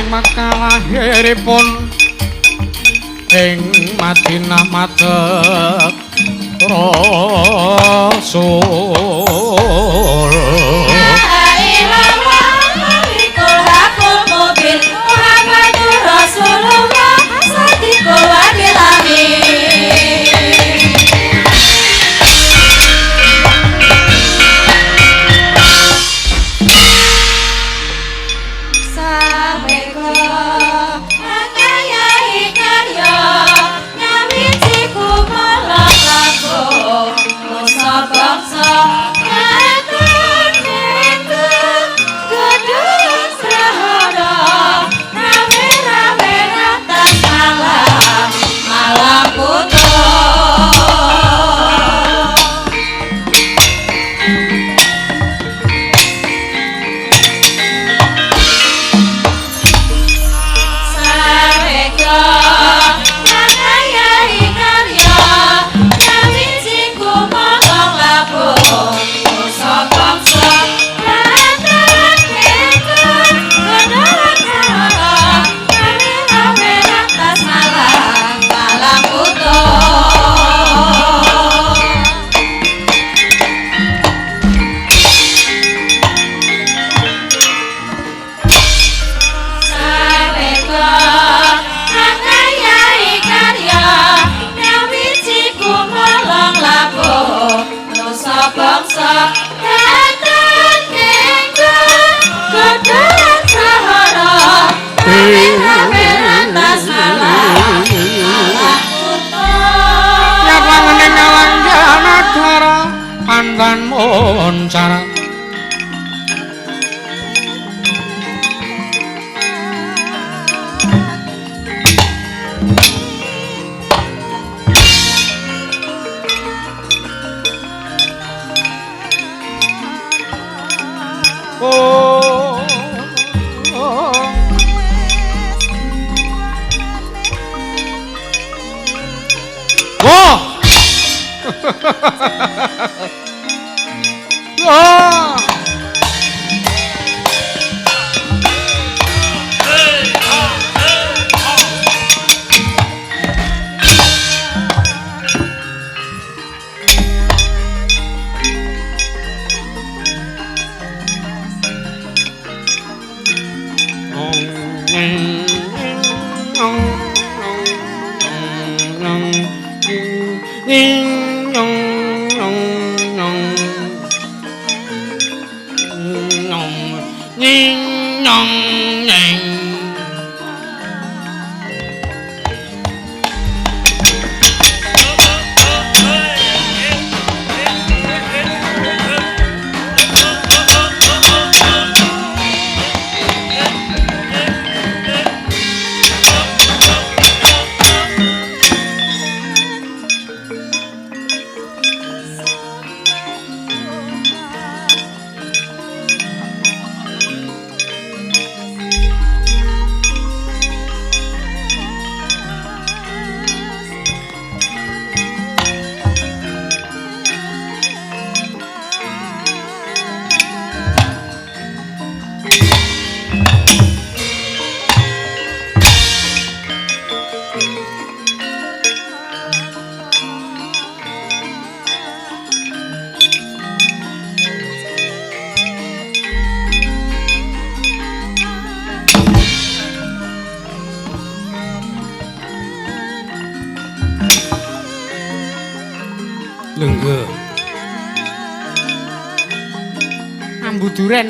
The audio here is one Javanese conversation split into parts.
ing makalahiripun ing Madinah madhep Rasul. Pandan moncar lengge ambu duren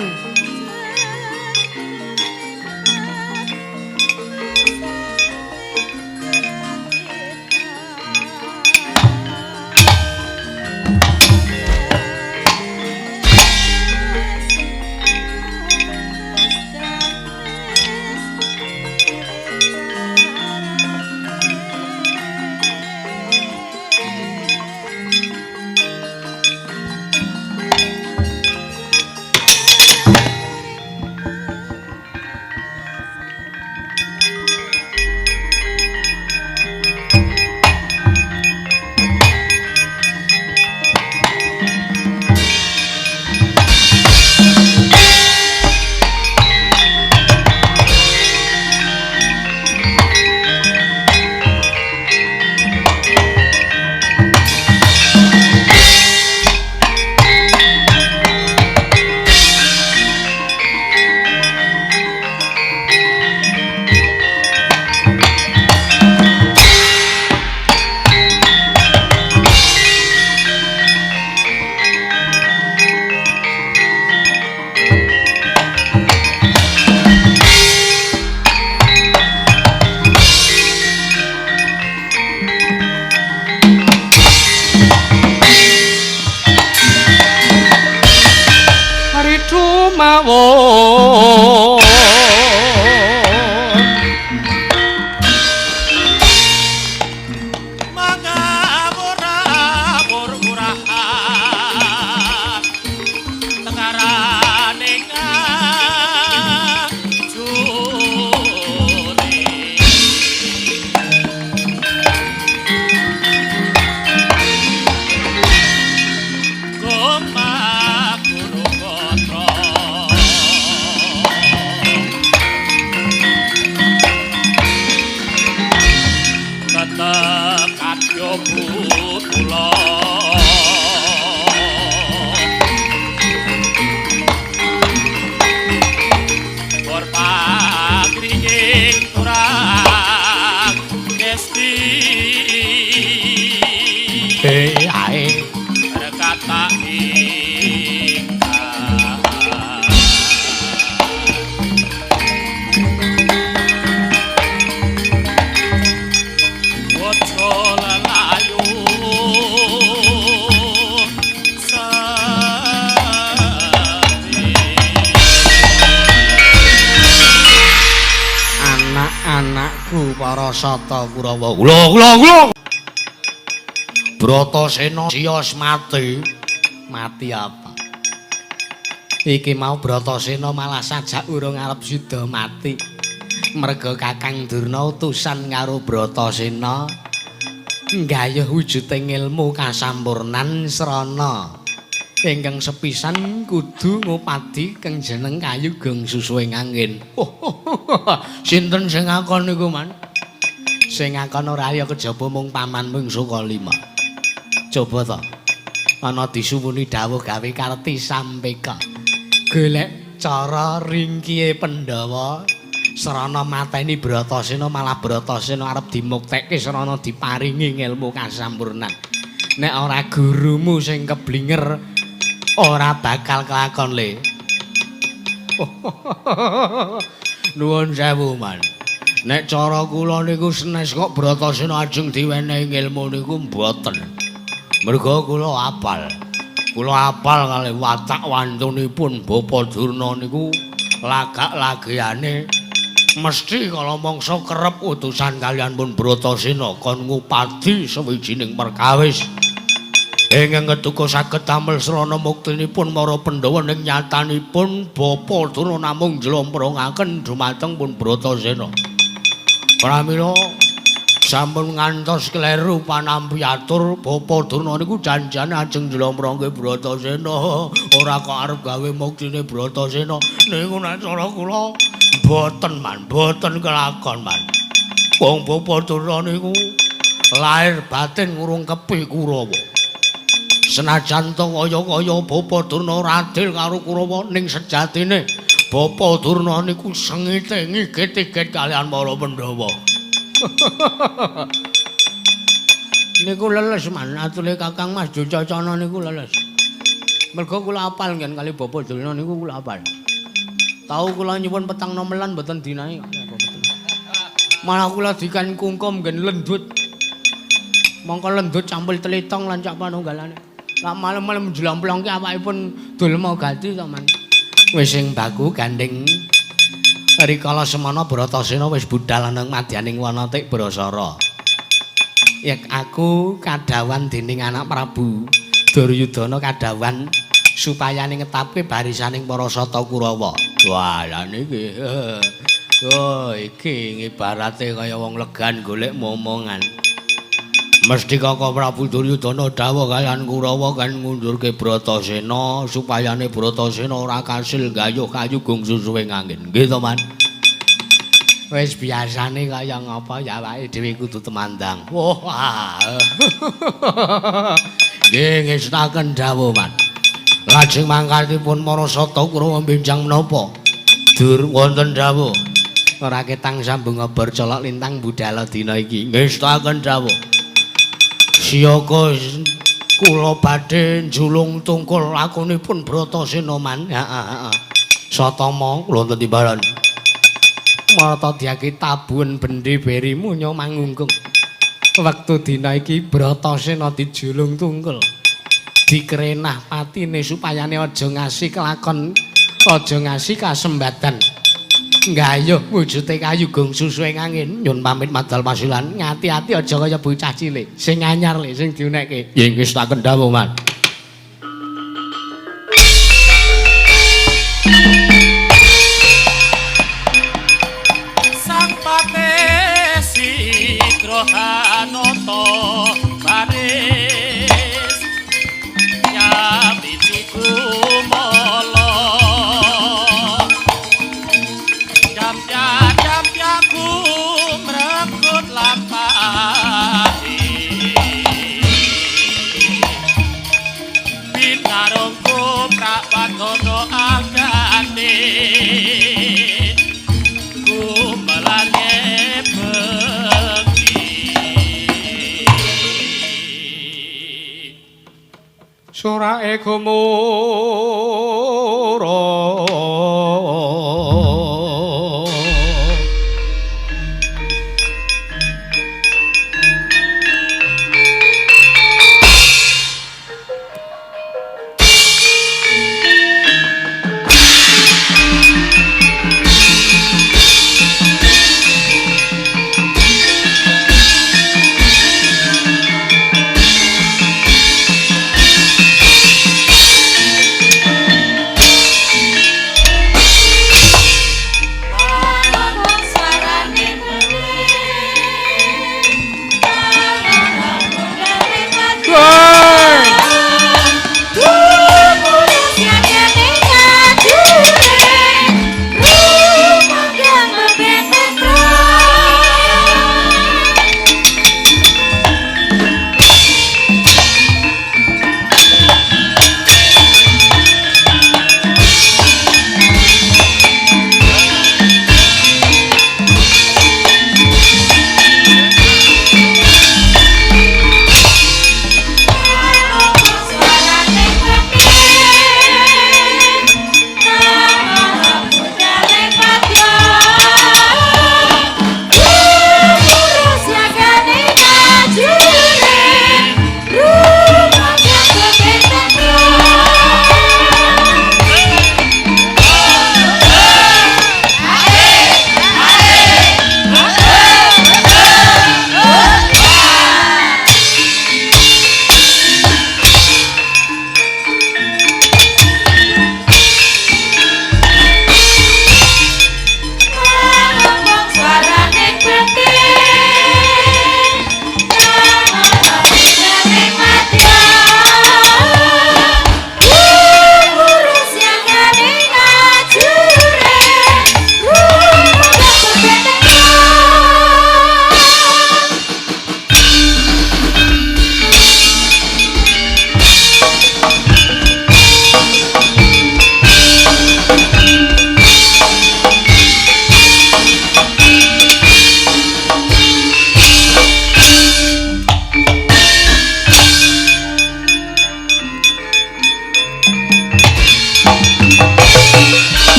Ku para sata Kurawa. Kula. Bratasena siyos mati. Mati apa? Iki mau Bratasena malah sajak urung arep sida mati. Merga Kakang Durna utusan karo Bratasena nggayuh wujuding ilmu kasampurnan srana. Ingkang sepisan kudu ngupadi kang jeneng Kayugong Susuing Angin. Sinten sing ngakon niku, Man? Sing ngakon ora ya kejaba mung pamanmu Sukalima. Coba to. Ana disuwuni dawuh gawe karti sampeka. Golek cara ringkihe Pandhawa serana mateni Bratasena malah Bratasena arep dimuktekke serana diparingi ilmu kasampurnan. Nek ora gurumu sing keblinger ora bakal kelakon le. Nuwun sewu, Man. Nek cara kula niku senes kok Bratasena ajeng diwenehi ilmu niku mboten. Merga kula apal. Kula apal kalih watak wantunipun Bapa Durna niku lagak-lagiane mesti kala mangsa kerep utusan kaliyan pun Bratasena kon ngupadi sawijining perkawis. Ingkang ketuka saged damel srana muktinipun para Pandhawa ning nyatanipun Bapa Durna namung njlomprongaken dumateng pun Bratasena. Pramila sampun ngantos kleru panampiatur Bapa Durna niku janjane ajeng njlomprongke Bratasena. Ora kok arep gawe muktine Bratasena. Niku nek cara kula boten, Man, boten kelakon, Man. Wong Bapa Durna niku lair batin ngurungkepi Kurawa. Senajan to kaya-kaya Bapa Durna ora adil karo Kurawa ning sejatine Bapa Durna niku sengite ngigit-igit kalian para Pandhawa. Niku leles, Man, atule Kakang Mas Ducacana niku leles. Merga kula apal ngen kali Bapa Durna niku kula apal. Tau kula nyuwun petang nomelan mboten dinae. Malah kula dikan kungkum ngen lendut. Mongko lendut campur telitong lan cak panunggalane. Lah malem-malem njlamplongke awakipun dulma gati to, Man. Wis sing baku gandeng rikala semana Bratasena wis budhal nang madyaning Wanatik Brasara. Yak aku kadawan dening anak Prabu Duryudana kadawan supaya ngetapke barisaning para sata Kurawa. Wah, lah niki. Oh, iki ibarate kaya wong legan golek momongan. Mesti Kakang Prabu Duryudana dawuh kaliyan Kurawa kan ngundurke Bratasena supayane Bratasena ora kasil gayuh Kayugong Susuing Angin. Nggih to, Man? Wis biasane kaya ngapa ya awake dhewe kudu temandang. Wah. Nggih ngestaken dawuh, Man. Lajeng mangkatipun para sata Kurawa benjang menapa? Dur wonten dawuh. Ora ketang sambung ngobar colok lintang budhal dina iki. Ngestaken dawuh. Siyaga kula badhe njulung tungkul lakonipun Bratasena, Man. Heeh. Satama kula wonten timbalan. Marta diaki tabun bendi beri munyo mangungkung. Wektu dina iki Bratasena dijulung tungkul. Dikrenah patine supayane aja ngasih kelakon, aja ngasih kasembadan. Nggayuh wujude Kayugong Susuing Angin. Nyun pamit madal pasilan, ngati-ati aja kaya bocah cilik sing anyar le sing diunekke. Yen wis tak kendhawuh, Man. Sang Patesi Grohanata baris nyapiti kumala jam-jamku mrekut lampani binarungku prawadana agane kumelane bengi Surake gumura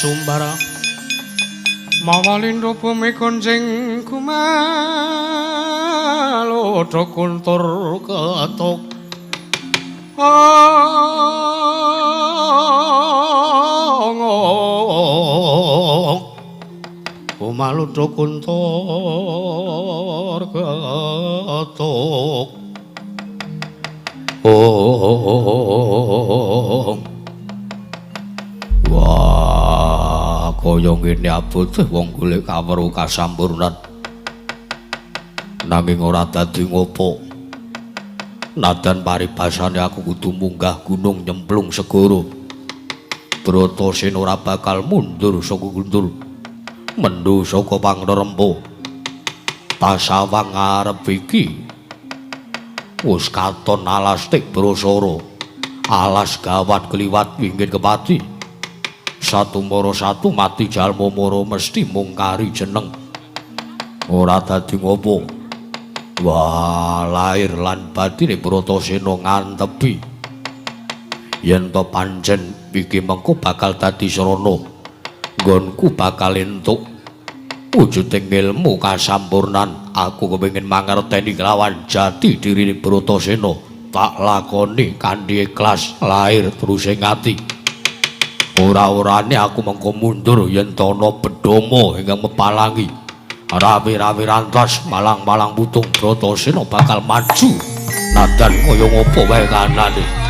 Sumbara mawalindo bumi konjing kumalodo kuntur ketok kumalodo kuntur ketok kaya ngene abot wong golek kaweruh kasampurnan nanging ora dadi ngopo nadan paribasane aku kudu munggah gunung nyemplung segara Bratasena ora bakal mundur saka guntur mendhu saka pangrempo pasawang arep iki wis katon alas tik brasara alas gawat kliwat wingit kepati satu moro satu mati jalma moro mesti mungkari jeneng ora dadi ngopo wah lair lan batine Bratasena ngantepi yen to pancen iki mengko bakal dadi srana nggonku bakal entuk wujuding ilmu kasampurnan aku kepengin mangerteni kelawan jati dirine Bratasena tak lakoni kanthi ikhlas lair terus ing ati ora-orane aku mengko mundur yen ana bedhama ingkang mepalangi rawi-rawi rantas malang-malang putung Bratasena bakal maju nadan kaya ngopo wae kanane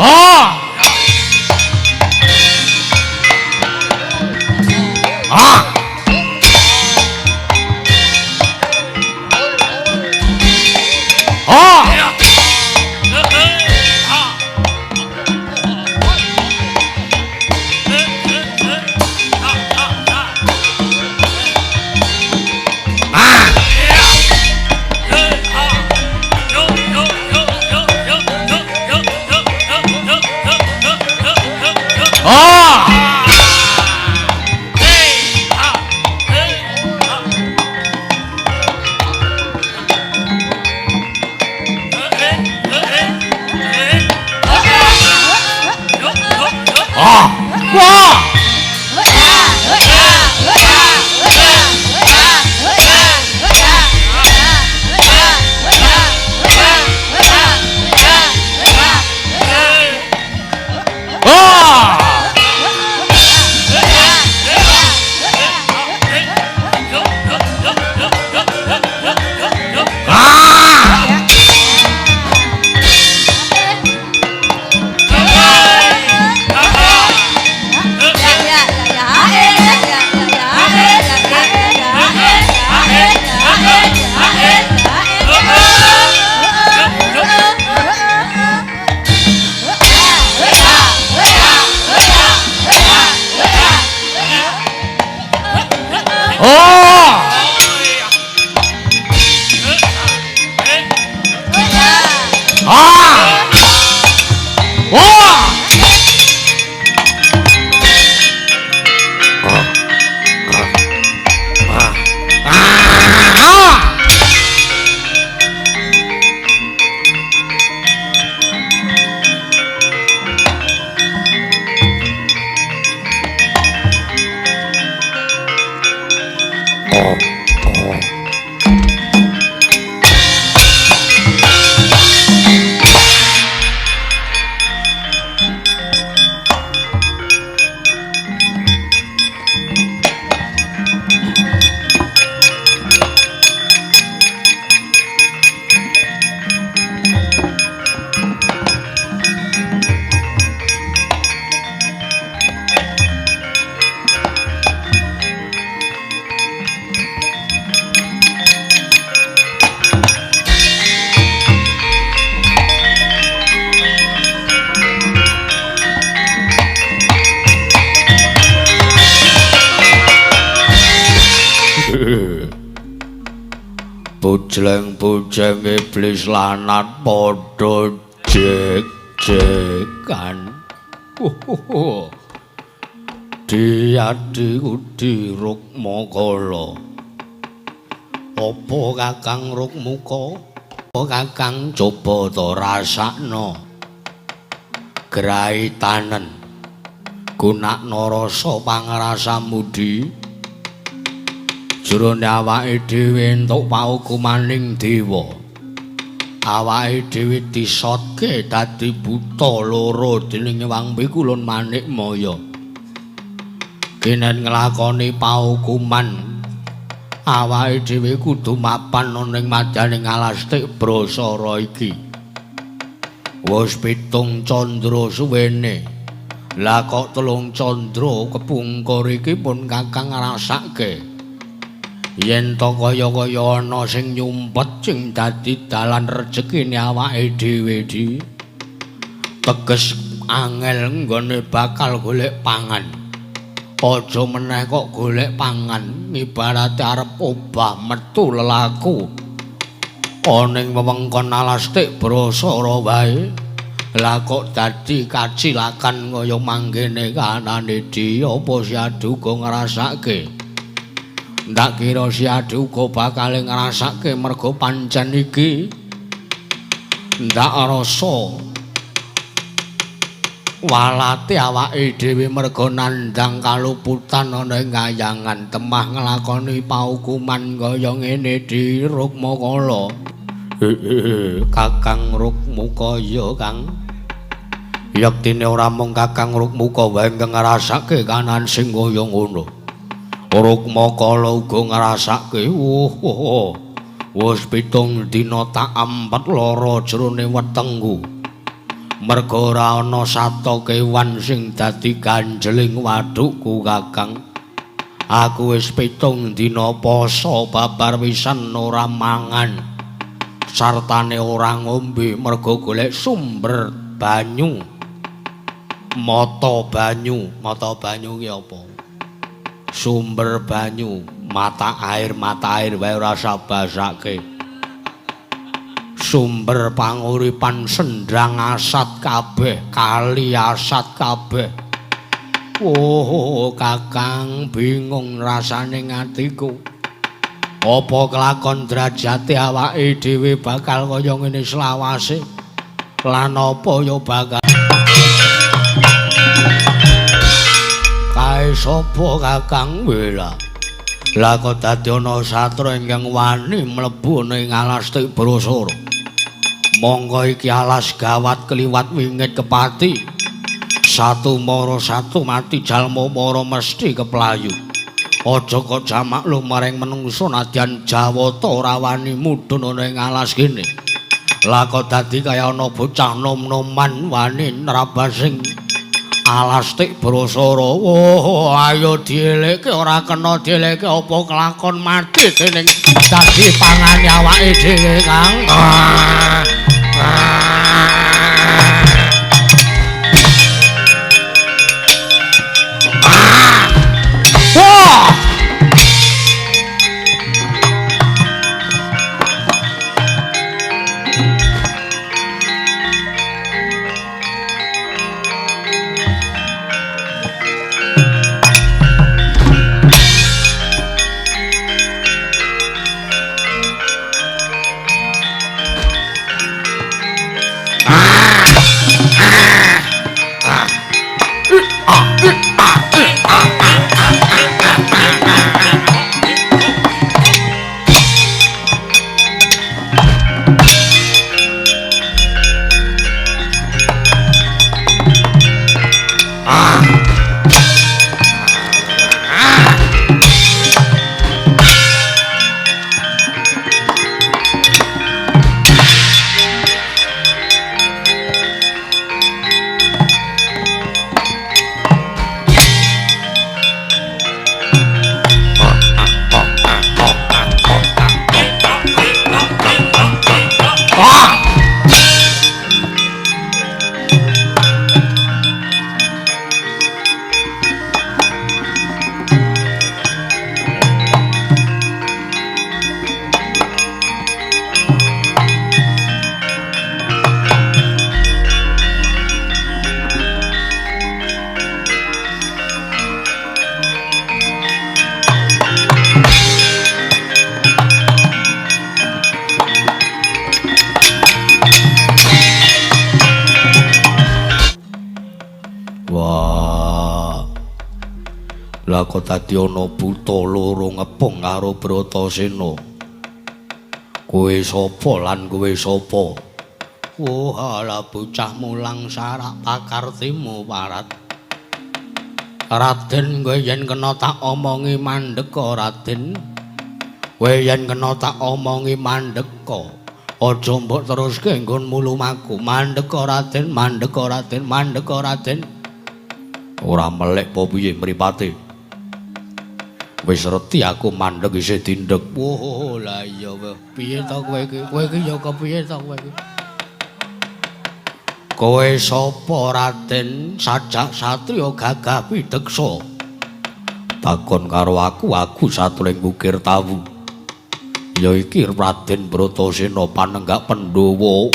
Ah! Ah! Ah! Bujleng-bujeng iblis lanat padha jek-jekan. Diadi udi Rukmakala. Apa Kakang Rukmuka? Apa Kakang coba ta rasakna. Graitanen. Gunakna rasa pangrasamudi. Jroning awake dhewe entuk paukumaning dewa. Awake dhewe disotke dadi buta loro dening Hyang Pikulun Manikmaya. Kenen nglakoni paukuman awake dhewe kudu mapan ning madyaning Alastik Brasara iki. Wis 7 candra suwene. Lah kok 3 candra kepungkur iki pun Kakang ngrasake. Yen to kaya-kaya ana sing nyumpet sing dadi dalan rejekine awake dhewe di teges angel nggone bakal golek pangan. Aja meneh kok golek pangan ibarate arep obah metu lelaku. Ana ing wewengkon Alastik Brasara wae. Lah kok dadi kacilakan kaya manggene kanane di apa si Aduga ngrasake. Ndak kira si Aduga bakal ngrasake mergo pancen iki ndak rasa walate awake dhewe mergo nandhang kaluputan ana ing kayangan temah nglakoni paukuman kaya ngene di Rukmakala. Kakang Rukmuka ya Kang. Yektine ora mung Kakang Rukmuka wae kang ngrasake kanan sing kaya ngono. Rukmakala uga ngrasake wis 7 dina tak ampet lara jroning wetengku. merga ora ana sato kewan sing dadi ganjeling wadukku Kakang. Aku wis 7 dina poso babar wisan ora mangan. Sartane ora ngombe merga golek sumber banyu. Mata banyu ki apa? Sumber banyu, mata air wae ora sabasake. Sumber panguripan sendrang asat kabeh, kali asat kabeh. Oh, Kakang bingung rasane ngatiku. Apa kelakon derajate awake dhewe bakal kaya ngene selawase? Lan apa ya bakal kae sapa Kakang Wela? Lah kok dadi ana satra ingkang wani mlebu ning alas Tik Brasara. Monggo iki alas gawat kliwat wingit kepati. Satu mara satu mati jalma mara mesti keplayu. Aja kok jamak lumaring menungso nadyan Jawata ora wani mudhun ana ing alas kene. Lah kok dadi kaya ana bocah nom-noman wani nrabasing alas Tik Brasara. Oh, ayo dielekke ora kena dielekke apa kelakon mati dening dadi pangane awake dhewe, Kang. Lah kok dadi ana buta loro ngepung karo Bratasena. Kowe sapa lan kowe sapa? Oh, ala bocah mulang sarak pakartimu parat. Raden kowe yen kena tak omongi mandeka Raden. Kowe yen kena tak omongi mandeka. Aja mbok teruske nggonmu lumaku. Mandeka Raden, mandeka Raden, mandeka Raden. Ora melek apa piye mripate? Wis reti aku mandeg isih tindeg. Oh, lah iya wae. Piye to kowe iki? Kowe iki ya kepiye to kowe iki? Kowe sapa Raden? Sajak satriya gagah pideksa. Takon karo aku satring Bukir Tawu. Ya iki Raden Bratasena panenggak Pandhawa.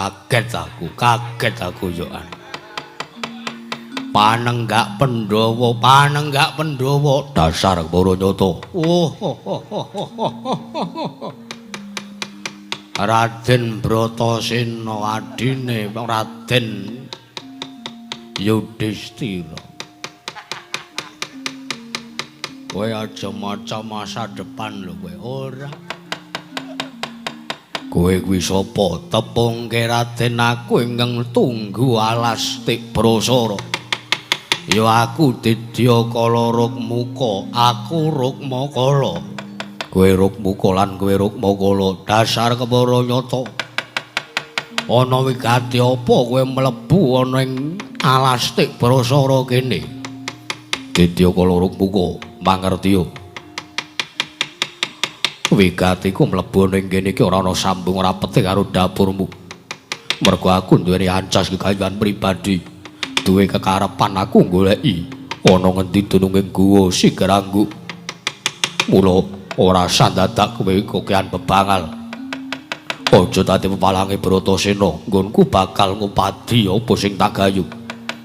Kaget aku yoan. Panenggak Pandhawa dasar Baranyata. Raden Bratasena adine Raden Yudhistira. Kowe aja maca masa depan lho kowe ora. Kowe kuwi sapa? Tepungke Raden aku ingkang tunggu alas Tik Brasara. Ya aku Didya Kala Rukmuka, aku Rukmakala. kowe Rukmuka lan kowe Rukmakala dasar kepara nyata. Ana wigati apa kowe mlebu ana ing alastik Brasara kene? Didyakala Rukmuka mangertiya. Wigatiku mlebu ning kene iki ora ana sambung rapete karo dapurmu. Mergo aku duweni ancas kegayuhan pribadi, duwe kekarepan aku goleki ana ngendi dununging guwa Sigranggu. Mula ora sandadak kowe kokean bebangal. Aja dadi pepalange Bratasena, nggonku bakal ngupadi apa sing tak gayu.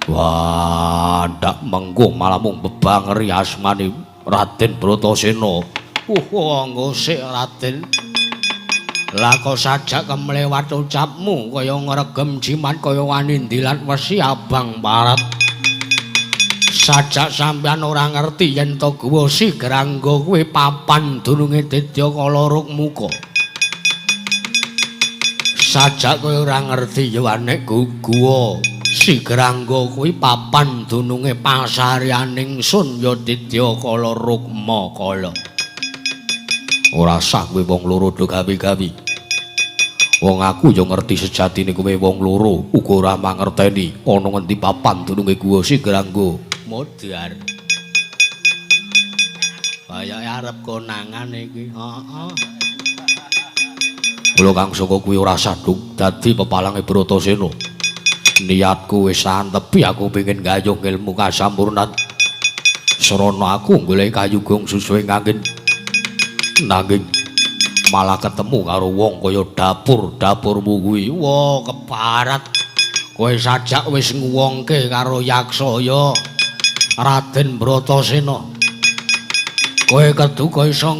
Wah, ndak mengko malah mung bebangeri asmane Raden Bratasena. Anggo sik Raden. Lah kok sajak kemlewat ucapmu kaya ngregem jimat kaya wanindilan wesi abang parat. Sajak sampeyan ora ngerti yen to guwa Sigrangga kuwi papan dununge Didyakala Rukmuka. Sajak kowe ora ngerti ya nek guwa Sigrangga kuwi papan dununge pasaryaning sun ya Didyakala Rukmakala. Ora sah kowe wong loro do gawe-gawe. Wong aku ya ngerti sejatine kowe wong loro uga ora mangerteni ana ngendi papan dununge guwa Sigrangga. Modar. Kayake arep konangan iki. Heeh. Kula kang saka kuwi ora sadung dadi pepalange Bratasena. Niatku wis santepi aku pengin gayuh ilmu kasampurnan. Srana aku golek kayu gong susuhe nganggen. Nanging malah ketemu karo wong kaya dapurmu kuwi. Wah, keparat. Kowe sajak wis nguwongke karo Yaksaya Raden Bratasena. Kowe keduka iso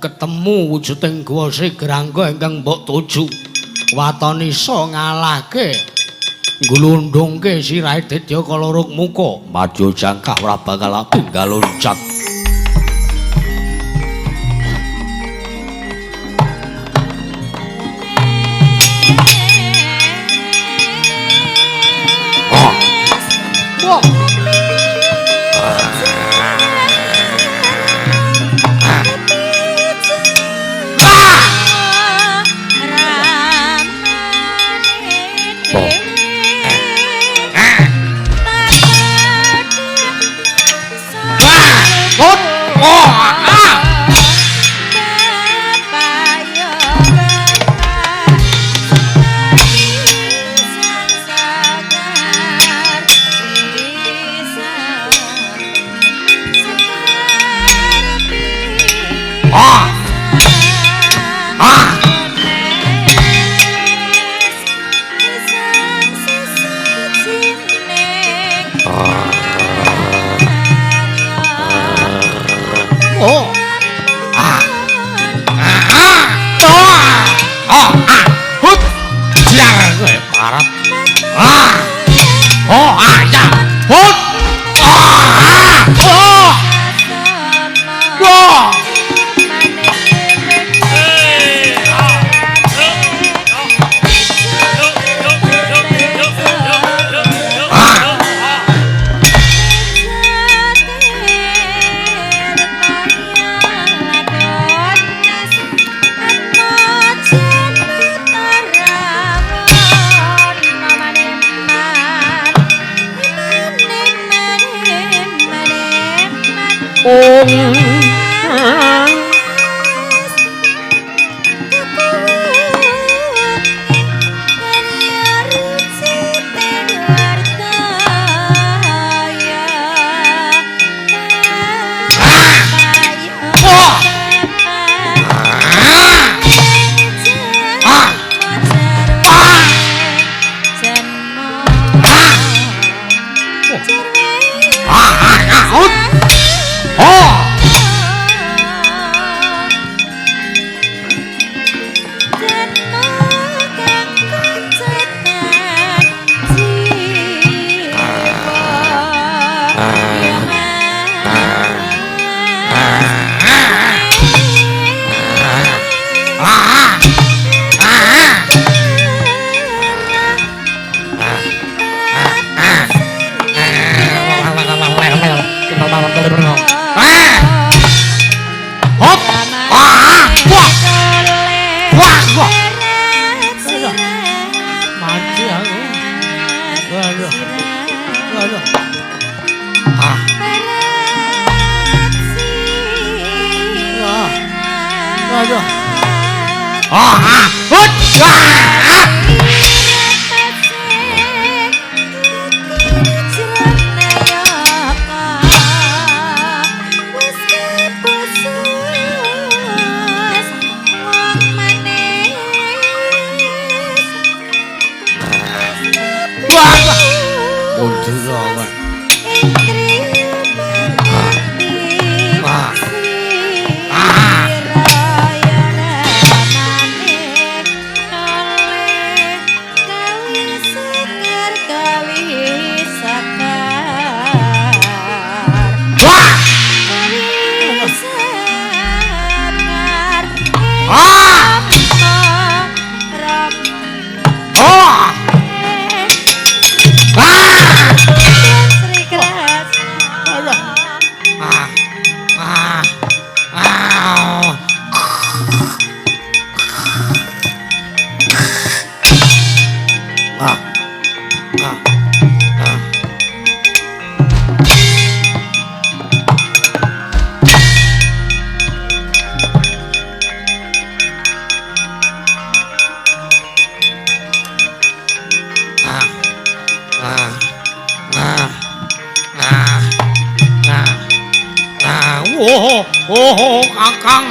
ketemu wujuding guwa Sigrangga ingkang mbok tuju. Waton iso ngalahke nglundhungke sirahe Didyakala Rukmuka. Maju jangkah ora bakal tinggal loncat. Hop! aduh. Ah, hut. Mundur awan. Oh, Kakang.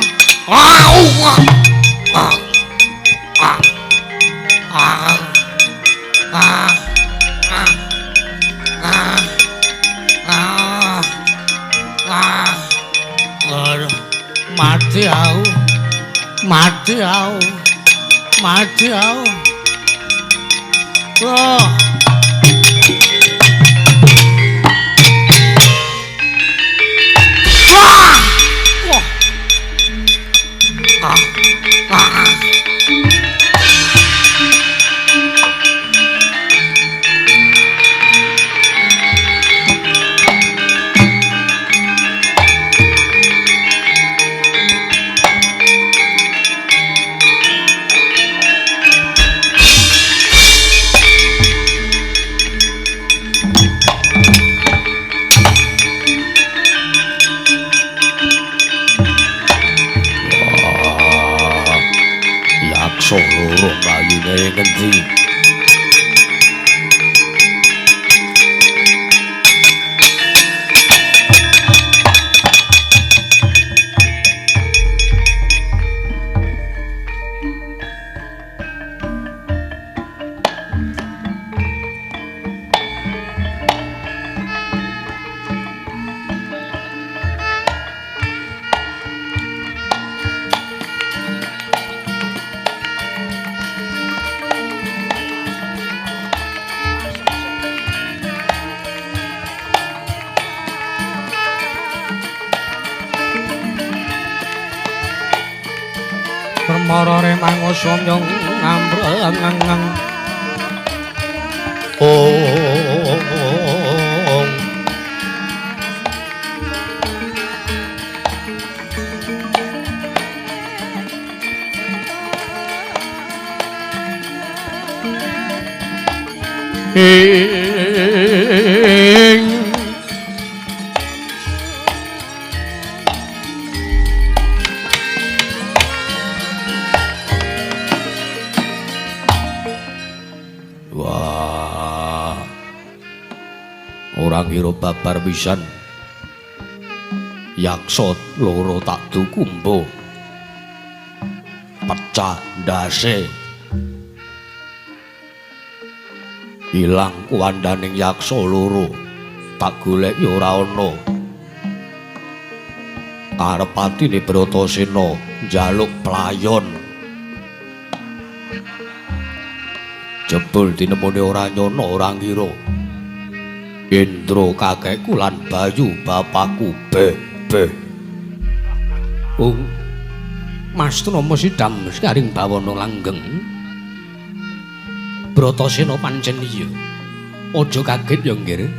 Mati aku. Mati aku. Mati aku. Oh. Permarare mangusomyong ngambrang. Wah, orang kira babar pisan. Yaksa loro tak dukumbo, pecah ndase. Ilang kuwandaning yaksa loro, tak golek ya ora ana. Arepatine Bratasena njaluk playon. Jebul tinemune ora nyono ora ngira. Indra kakekku lan Bayu bapakku be. Mas Trama sidam karing bawana langgeng. Bratasena pancen iya. Aja kaget ya nggih.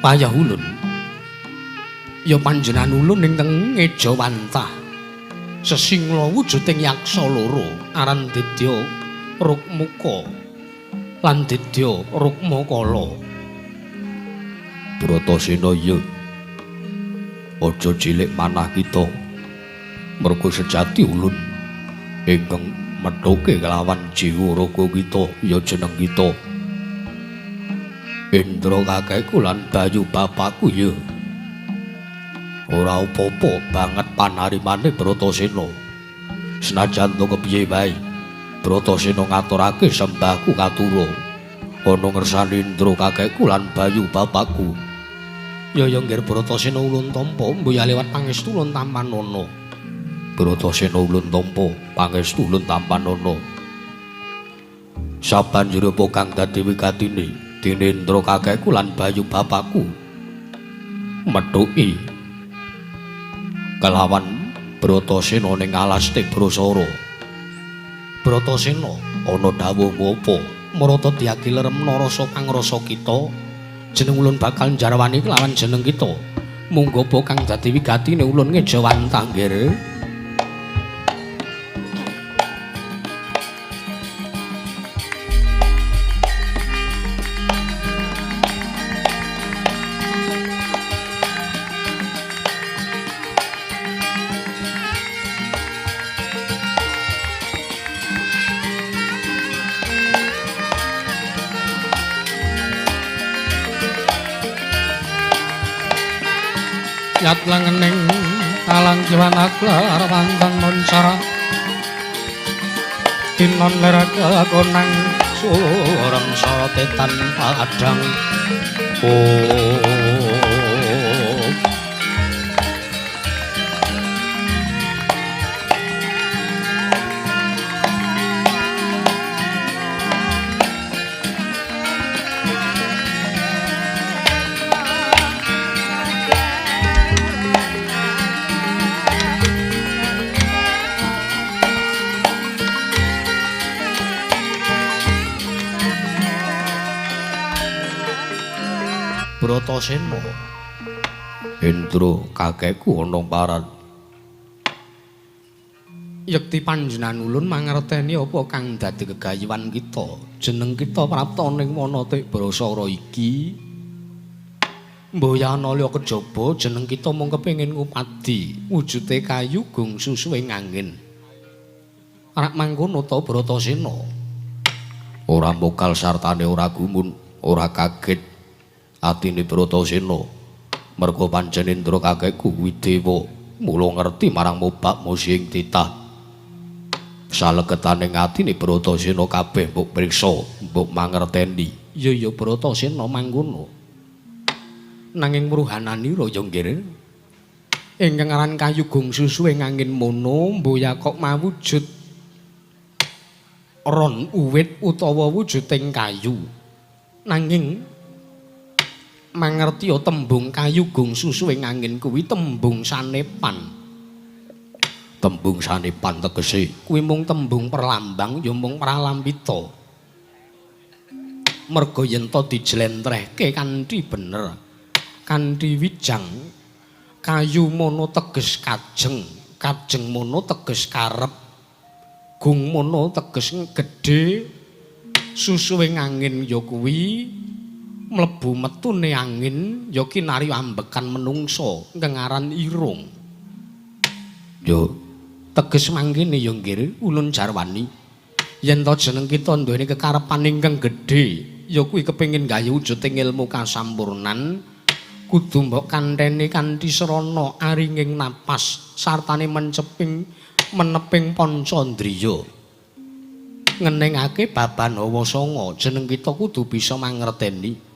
Payah ulun. Ya panjenengan ulun ing teng Ngejawantah. Sesingla wujuding yaksa loro aran Dedya Rukmuka lan Dedya Rukmakala. Bratasena iya. Aja cilik manah kita. Mergo sejati ulun ingkang methuke kelawan jiwa raga kita ya jeneng kita. Indra kakekku lan Bayu bapakku ya. Ora apa-apa banget panarimane Bratasena. Senajan to kepiye wae, Bratasena ngaturake sembahku katura. Ana ngersani Indra kakekku lan Bayu bapakku. Ya nggih Bratasena ulun tampa mboya liwat pangestu ulun tampanana. Bratasena ulun tampa pangestu ulun tampanana. Sabanjure apa kang dadi wikatine dene Indra kakekku lan Bayu bapakku methuki kelawan Bratasena ning alas Tebrasara. Bratasena ana dawuh apa? Marata diagileremna rasa pangrasa kita. Jeneng ulun bakal njarwani kelawan jeneng kita. Munggo apa kang dadi wigatine ulun ngejawantah nggih. Yat langening talang jiwanaklar wantang moncara tinon leraka konang Surang sotetan padang Bratasena. Indra kakekku ana paran. yekti panjenengan ulun mangerteni apa kang dadi gegayuhan kita. Jeneng kita prapta ning Wanati Brasara iki. Mboya ana kejaba jeneng kita mung kepengin ngupadi, wujude kayu gung susuhe angin. Arak mangkono ta Bratasena. Ora mokal sartane ora gumun, ora kaget. Atine Bratasena merga pancen Indra kakekku Widewa mula ngerti marang mobak musing titah. Salegetaning atine Bratasena kabeh mbok priksa, mbok mangerteni. Ya Bratasena mangkono. Nanging mruhananira ya nggih. Ingkang aran kayu gung susuhe angin mono mboya kok mawujud ron uwit utawa wujuding kayu. Nanging mangerti ya tembung kayu gung susuing angin kuwi tembung sanepan. Tembung sanepan tegese Kuwi mung tembung perlambang ya mung pralambita. Merga yen to dijlentrehke kanthi bener, kanthi wijang, kayu mono teges kajeng, kajeng mono teges karep, gung mono teges gedhe, susuing angin ya kuwi mlebu metune angin ya kinarya ambekan menungsa kang aran irung. yo Teges mangkene ya nggih ulun jarwani yen to jeneng kita duweni kekarepan ingkang gedhe ya kuwi kepengin gawe wujuding ilmu kasampurnan kudu mbok kantheni kanthi srana aringing napas sartane meneping pancandriya. Ngeningake baban hawa sanga jeneng kita kudu bisa mangerteni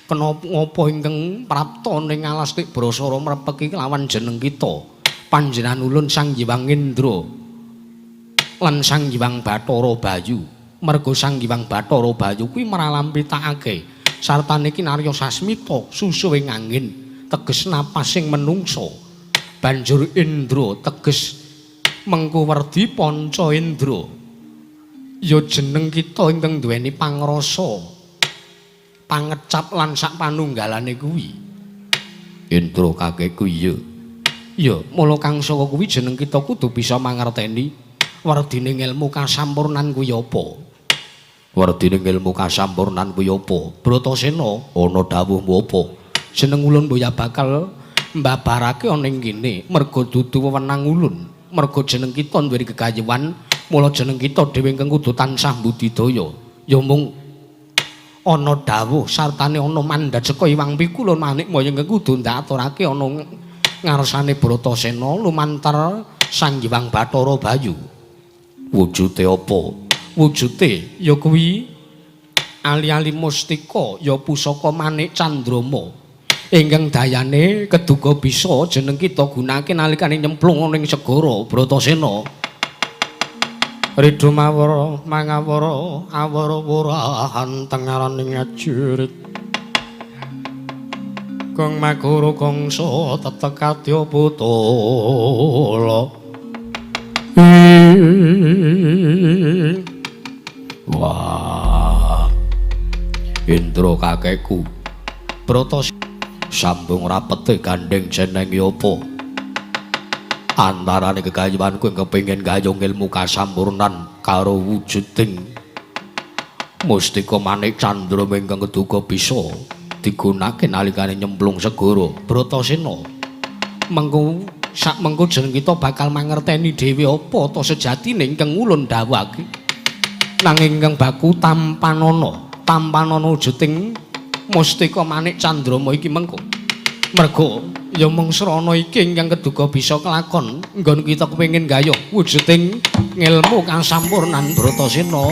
kenapa ngapa ingkang prapta ning alas Brasara mrepeki kelawan jeneng kita. Panjenengan ulun Sang Hyang Indra lan Sang Hyang Bathara Bayu. Merga Sang Hyang Bathara Bayu kuwi mralampitake sartane kinarya sasmita susuhing angin teges napasing menungsa. Banjur Indra teges mengko werdi panca Indra. Ya jeneng kita ingkang duweni pangrasa pangecap lan sak panunggalane kuwi. Indra kakekku iya. Ya, mula kang saka kuwi jeneng kita kudu bisa mangerteni werdine ilmu kasampurnan kuwi apa. Werdine ilmu kasampurnan kuwi apa? Bratasena Ana dawuhmu apa? jeneng ulun mboya bakal mbabarake ana ing kene merga dudu wewenang ulun mergo jeneng kita duwe gegayuhan mula jeneng kita dhewe ingkang kudu tansah budidaya ya mung ana dawuh sartane ana mandat saka Hyang Pikulun Manik Maya ingkang kudu ndaturake ana ngarsane Bratasena lumantar Sang Hyang Bathara Bayu wujude apa wujude ya kuwi ali-ali mustika ya pusaka Manik Candrama ingkang dayane keduga bisa jeneng kita gunakake nalikane nyemplung ning segara Bratasena. Ridho mawara mangawara awara-warahan tengaraning ajurit. Kong maguru kongso tetekadya putula. Wah. Indra kakekku. Bratasena sambung rapete gandeng jeneng apa antarane gegayuhanku yang kepingin gayung ilmu kasampurnan karo wujuding mustika Manik Candrama ingkang keduga bisa digunakake nalikane nyemplung segara Bratasena mengko sak mengko jeneng kita bakal mangerteni dhewe apa ta sejatine ingkang ulun dawuhake nanging ingkang baku tampanana wujuding mustika Manik Candrama iki mengko mergo ya mung srana iki ingkang keduga bisa kelakon nggon kita kepengin gayuh wujuding ngilmu kang sampurnan Bratasena.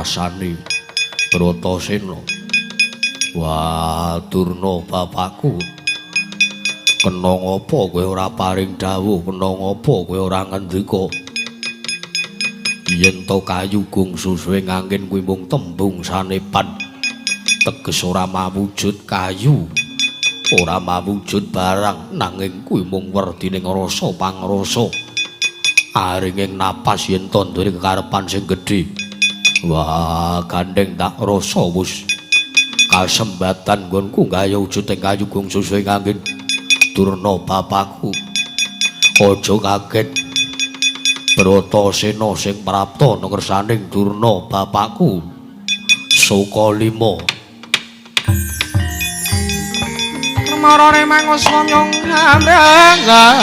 rasane Bratasena. Wah, Durna bapakku. Kena ngapa kowe ora paring dawuh, kena ngapa kowe ora ngendika? Yen to kayu gung susuhe nganggen kuwi mung tembung sanepan. Teges ora mawujud kayu. Ora mawujud barang nanging kuwi mung werdining rasa pangrasa. Aringing napas yen to duwe kekarepan sing gedhe. Wah, gandeng tak rasa wis kasembatan nggonku gaya wujuding kayu gung susuhe nganggen. Durna bapakku, aja kaget. Bratasena sing prapta ngersaning Durna bapakku Sukalima. Marane mangsa nyong ngandang.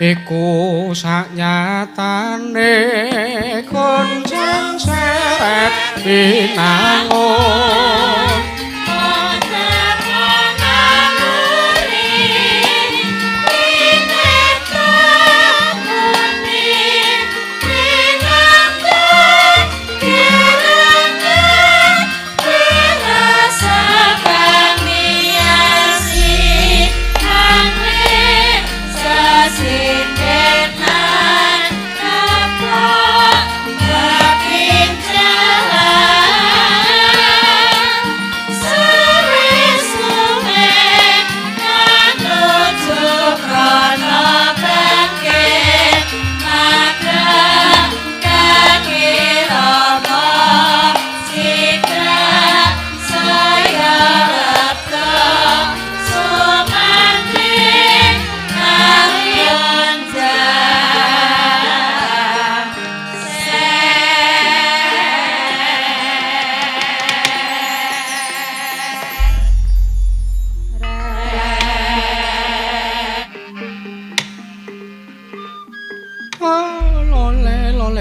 iku saknyatane kunjang seret pinangun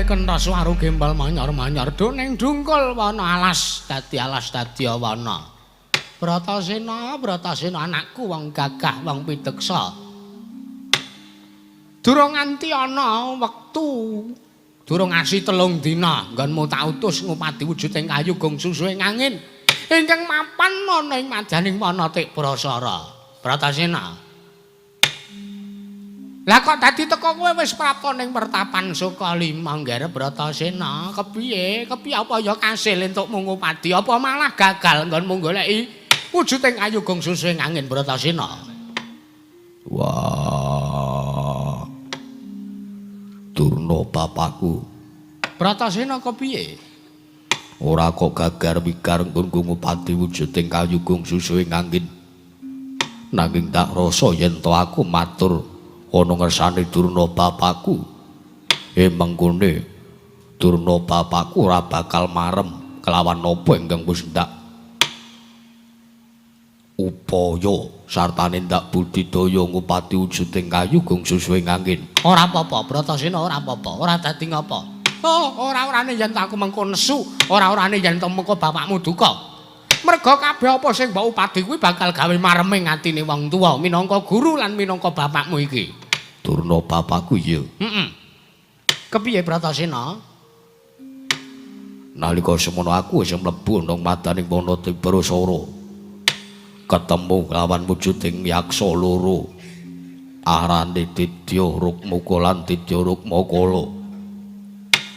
kentas waru gembal manyar-manyar do ning dungkul wana alas dadi wana Bratasena anakku wong gagah wong pideksa durung nganti ana wektu durung asih 3 dina nggonmu tak utus ngupati wujuding kayu gong susu ing angin ingkang mapan ana ing madaning wana Tik Brasara Bratasena. Lah kok dadi teko kowe wis prapta ning pertapan Sukalima nggarep Bratasena? Kepiye? Kepiye apa ya kasil entuk ngupati apa malah gagal nggonmu goleki wujuding ayu gong susu ing angin Bratasena? Wah. Durna bapakku. Bratasena kepiye? Ora kok gagar wikar nggonku ngupati wujuding kayu gong susu ing angin. Nanging tak rasa yen to aku matur ana ngersane Durna bapakku mengkone Durna bapakku ora bakal marem kelawan napa ingkang wis ndak upaya sartane ndak budidaya ngupati wujuding kayu gong susu ing angin. Ora apa-apa Bratasena, ora apa-apa, ora dadi ngapa. Oh, ora-orane yen aku mengko nesu, ora-orane yen mengko bapakmu duka. Merga kabeh apa sing mbok upadi kuwi bakal gawe mareming atine wong tuwa minangka guru lan minangka bapakmu iki. Durna bapakku ya. Kepiye Bratasena? Nalika semono aku wis mlebu nang madaning wana Tik Brasara. Ketemu lawan wujuding yaksa loro. Arane Ditya Rukmaka lan Ditya Rukmakala.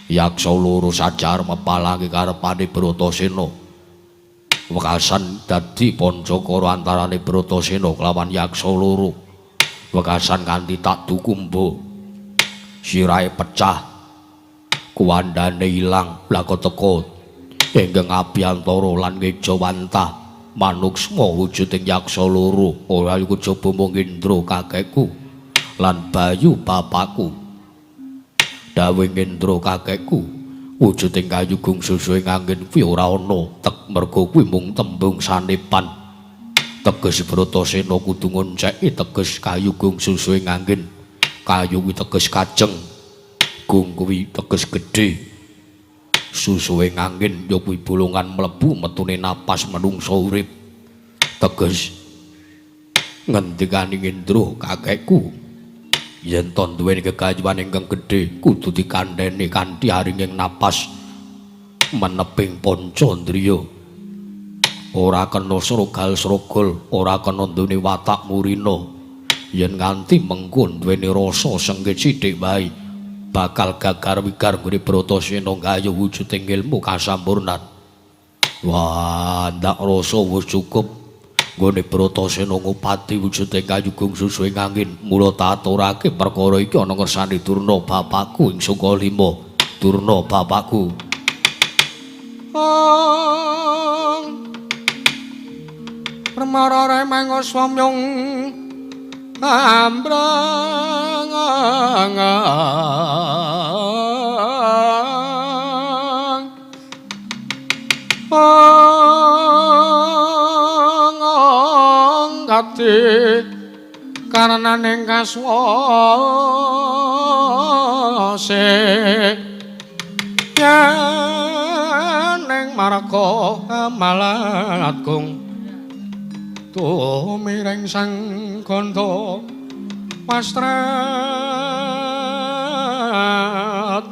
Yaksa loro sajar mepalangi karepane Bratasena. Wekasan dadi pancakara antarane Bratasena kelawan yaksa loro. Wekasan kanthi tak dukumba sirahe pecah kuwandane ilang lako teka enggeng abiyantara lan ngejawantah manuksma wujuding yaksa loro ora iku jaba mung Indra kakekku lan Bayu bapakku dawuh Indra kakekku wujuding kayu gong susu ing angin kuwi ora ana tek merga kuwi mung tembung sanepan teges Bratasena kudu ngonceki teges kayu gong susu ing angin. Kayu kuwi teges kajeng. Gong kuwi teges gedhe. Susu ing angin ya kuwi bolongan mlebu metune napas manungsa urip. Teges ngendikane Indra kakekku yen to duweni kekayuan ingkang gedhe kudu dikandheni kanthi aringing napas meneping pancandriya. Ora kena srogal-srogol, ora kena ndone watak murina. Yen nganti mengko duweni rasa sengit sithik wae, bakal gagar wigar nggone Bratasena gayuh wujuding ilmu kasampurnan. Wah, ndak rasa wis cukup nggone Bratasena ngupati wujuding kayu gong susu ing angin. Mula tak aturake perkara iki ana ngersane Durna bapakku ing Sukalima. Durna bapakku. Permarare mangos wamyong ambrang kati karnaning kaswase yen ning marga malatgung tumiring sang gandha pastrat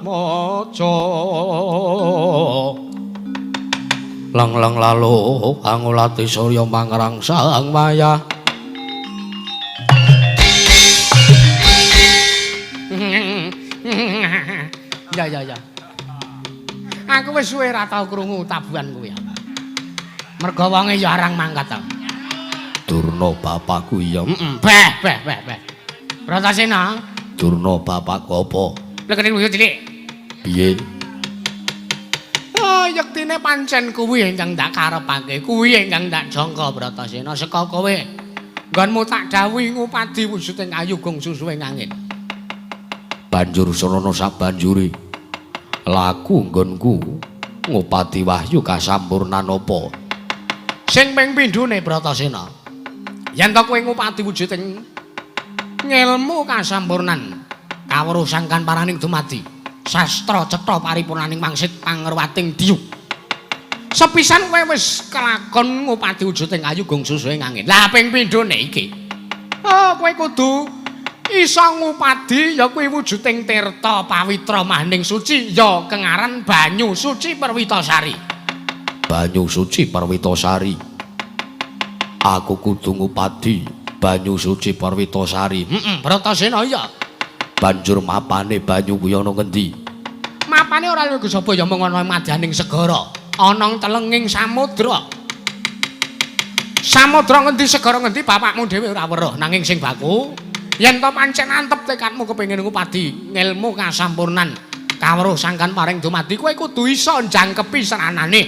maca lang-lang lalu angulati surya mangrang sang maya ya aku wis suwe ra tau krungu tabuhan kuwi merga wonge ya arang mangkat ta Durna bapakku iya beh Bratasena Durna bapakku apa lha kene yo cilik piye yektine pancen kuwi ingkang ndak karepake kuwi ingkang ndak jangka Bratasena saka kowe nggonmu tak dawuhi ngupadi wujuding ayugung susuwing angin banjur sarana sabanjure laku nggonku ngupadi wahyu kasampurnan apa sing ping pindhone Bratasena yen to kowe ngupadi wujuding ngilmu kasampurnan kawruh sangkan paraning dumadi sastra cetha paripurnaning mangsit pangerwating diyu sepisan kowe wis kelakon ngupadi wujuding ayugung susuing angin lah ping pindhone iki kowe kudu iso ngupadi ya kuwi wujuding tirta pawitra maning suci ya kengaran banyu suci Perwitasari banyu suci Perwitasari aku kudu ngupadi banyu suci Perwitasari Bratasena iya banjur mapane banyu kuwi ana ngendi mapane ora lho sapa ya mung ana madaning segara ana telenging samudra ngendi segara ngendi bapakmu dhewe ora weruh nanging sing baku yen to pancen antep tekadmu kepengin ngupadi ngilmu kasampurnan kawruh sangkan paring dumadi kowe kudu iso njangkepi seranane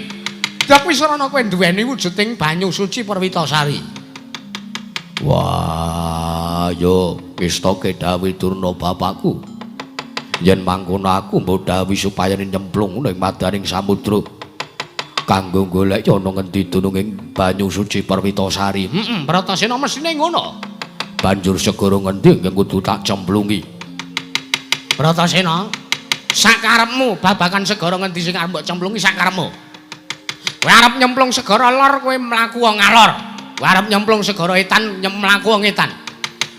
dak wis ana kowe duweni wujuding banyu suci Perwitasari wah yo wis to kedhawe Durna bapakku yen mangkono aku mbok dawuhi supaya nyemplung ning madaning samudra kanggo golek ana ngendi dununging banyu suci Perwitasari Bratasena mesine ngono banjur segara ngendi ingkang kudu tak cemplungi Bratasena sakarepmu babakan segara ngendi sing arep mbok cemplungi sakarepmu kowe arep nyemplung segara lor kowe mlaku ngalor kowe arep nyemplung segara etan mlaku ngetan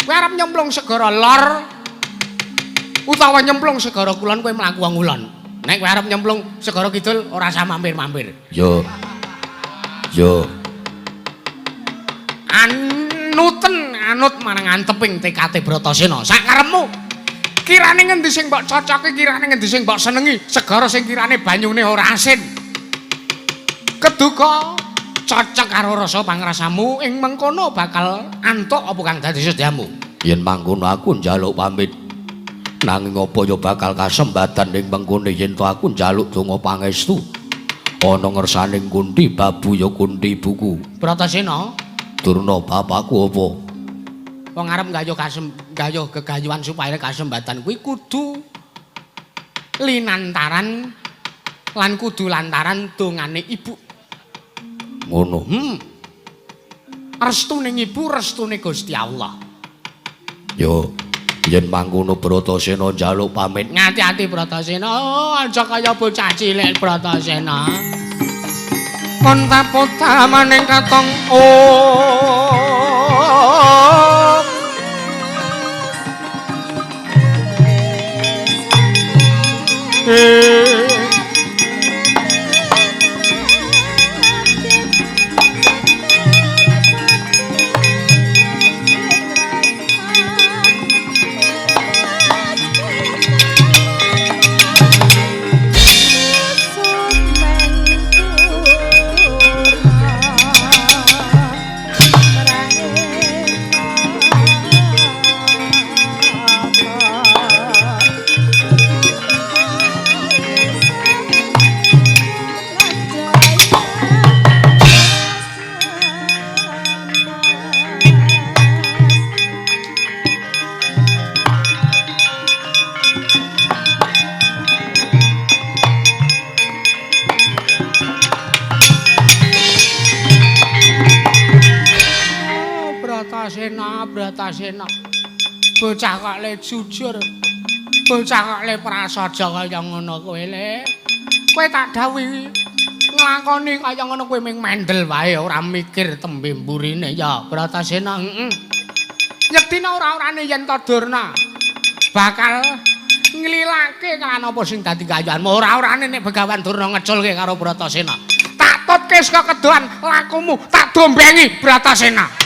kowe arep nyemplung segara lor utawa nyemplung segara kulon kowe mlaku ngulon nek kowe arep nyemplung segara kidul ora usah mampir-mampir yo anut marang anteping tekate Bratasena sakarepmu kirane ngendi sing mbok cocoke kirane ngendi sing mbok senengi segara sing kirane banyune ora asin keduka cocok karo rasa pangrasamu ing mengkono bakal antuk apa kang dadi sedyamu yen mangkono aku njaluk pamit nanging apa ya bakal kasembatan ing mengkono yen to aku njaluk donga pangestu ana ngersaning Kunti babu ya Kunti ibuku Bratasena Durna bapakku apa wong arep gayuh gegayuhan supaya kasembatan kuwi kudu linantaran lan kudu lantaran dongane ibu ngono restune ibu restune Gusti Allah yo yen mangkono Bratasena njaluk pamit ngati-ati Bratasena aja kaya bocah cilik Bratasena konta-pota maning katong Bratasena. Bocah kok le jujur. Bocah kok le prasaja kaya ngono kowe le. Kowe tak dawuhi nglakoni kaya ngono kowe ming mendel wae ora mikir tembe mburine ya Bratasena. Yektina ora-orane yen Tadurna bakal nglilake kan apa sing dadi kayuanmu ora-orane nek Begawan Durna ngeculke karo Bratasena. Tak tutke saka kedoan lakumu, tak dombengi Bratasena.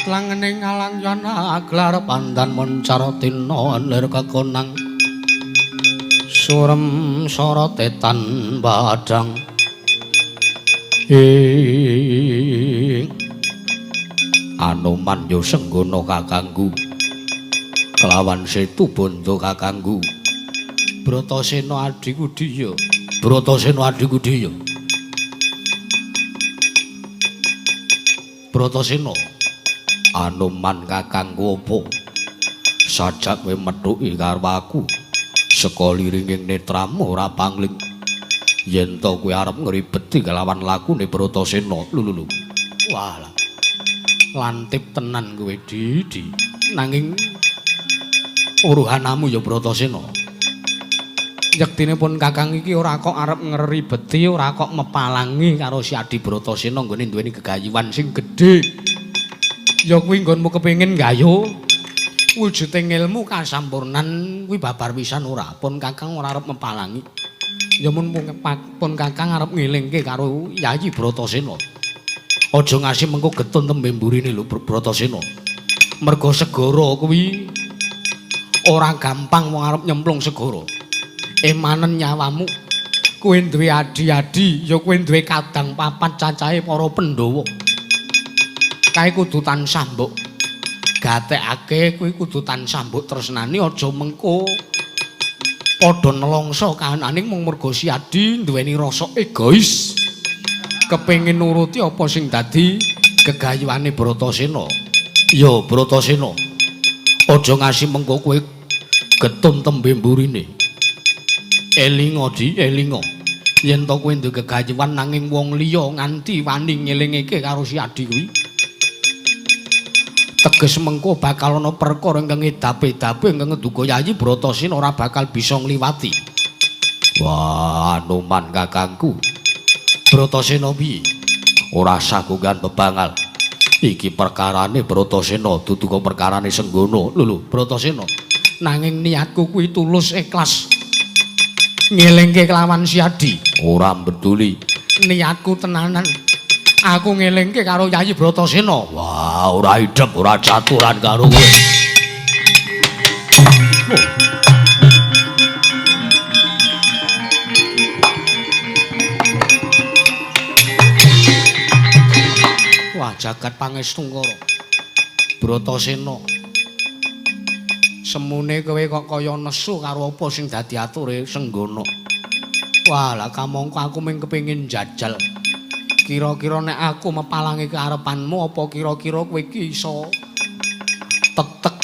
Langening alang yana aglar pandan moncarotina lir kekonang surem sorotetan badang Anoman yo senggono kakanggu kelawan setu bondo kakanggu Bratasena adiku diya Bratasena adiku diya Bratasena Anoman kakangku apa sajak kowe methuki karo aku saka liringing netramu ora pangling yen to kowe arep ngribeti kelawan lakune Bratasena lho walah lantip tenan kowe Didi nanging uruhanamu ya Bratasena yektinipun kakang iki ora kok arep ngribeti ora kok mepalangi karo si Adi Bratasena nggone duweni gegayuhan sing gedhe. Ya kuwi nggonmu kepengin gayo wujuding ilmu kasampurnan kuwi babar pisan ora pun kakang ora arep mepalangi ya mun pun kakang arep ngelingke karo Yayi Bratasena aja ngasih mengko getun tembe mburine lho Bratasena mergo segara kuwi ora gampang wong arep nyemplung segara emanen nyawamu kowe duwe adi-adi ya kowe duwe kadang papat cacahe para Pandhawa kae kudu tansah mbok gatekake kuwi kudu tansah mbok tresnani aja mengko padha nelongso kahananing mung mergo si Adi duweni rasa egois kepengin nuruti apa sing dadi gegayuhane Bratasena ya Bratasena aja ngasih mengko kowe getun tembe mburine elinga di elinga yen to kowe duwe gegayuhan nanging wong liya nganti wani ngelingake karo si Adi kuwi teges mengko bakal ana perkara ingkang edape-edape ingkang ngeduga Yayi Bratasena ora bakal bisa ngliwati. Wah, Anoman kakangku. Bratasena piye? Ora sagungan bebangal. Iki perkarane Bratasena dudu kok perkarane Senggono. Lho, Bratasena. Nanging niatku kuwi tulus ikhlas. Ngelingke kelawan si Adi. Ora peduli. Niatku tenanan. Aku ngelingke karo Yayi Bratasena. Wah, ora idep, ora caturan karo kowe. Wah, jagat pangestungkara. Bratasena. Semune kowe kok kaya nesu karo apa sing dadi ature Senggono. Wah, lah kamangka aku mung kepengin njajal Kira-kira nek aku mepalangi karepanmu apa kira-kira kowe iki iso tetek.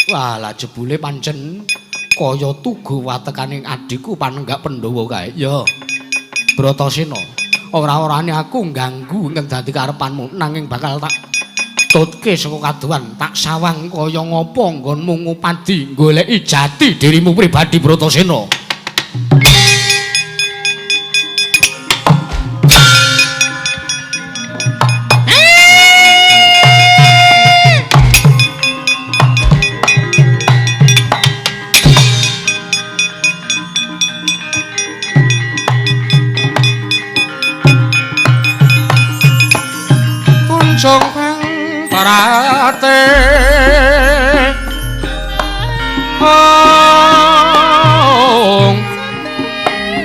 Walah jebule pancen kaya tugu watekaning adikku Panenggak Pandhawa kae. Ya. Bratasena, ora-orane aku ngganggu ngendati karepanmu nanging bakal tak tutke saka kaduan, tak sawang kaya ngapa nggonmu ngupadi goleki jati dirimu pribadi Bratasena. Jongpang parate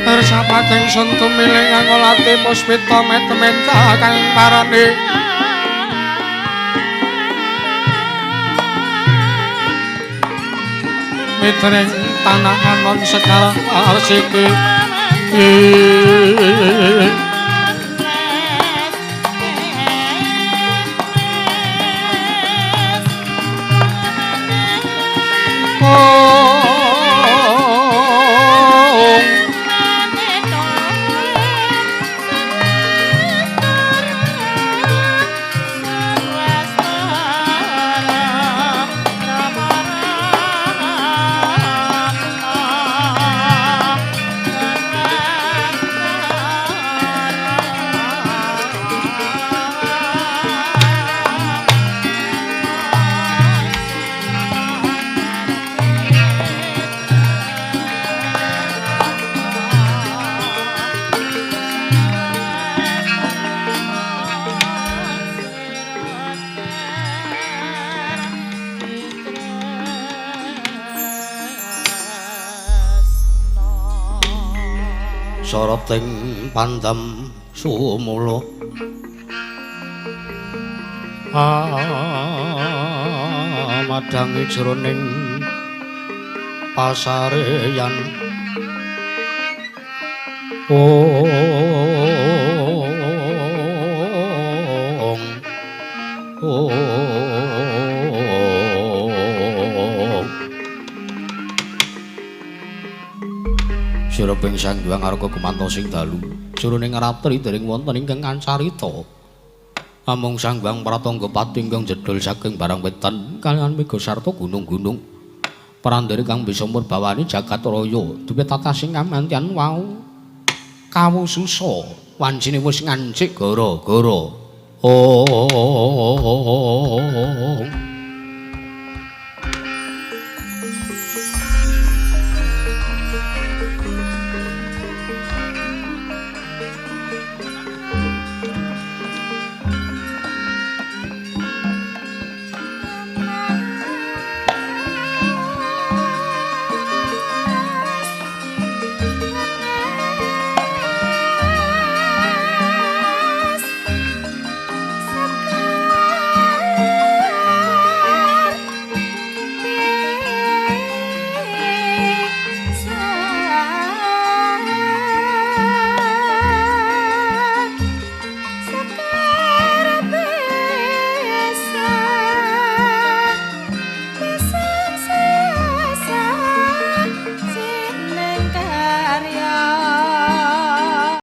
Ersapating sun tumiling angolati puspita metementa kang parane mitring tanah anon sekar arsiki soroting pandam sumula madangi jroning pasareyan Siraping Sang Hyang Arga Gumantosing dalu jroning ratri dereng wonten ingkang kancarita amung Sang Hyang Pratangga Pati ingkang jedhul saking barang wetan kaliyan mega sarta gunung-gunung prandere kang bisa murbawani jagat raya duwe tata sing kamantian wau kawususa wancine wis ngancik gara-gara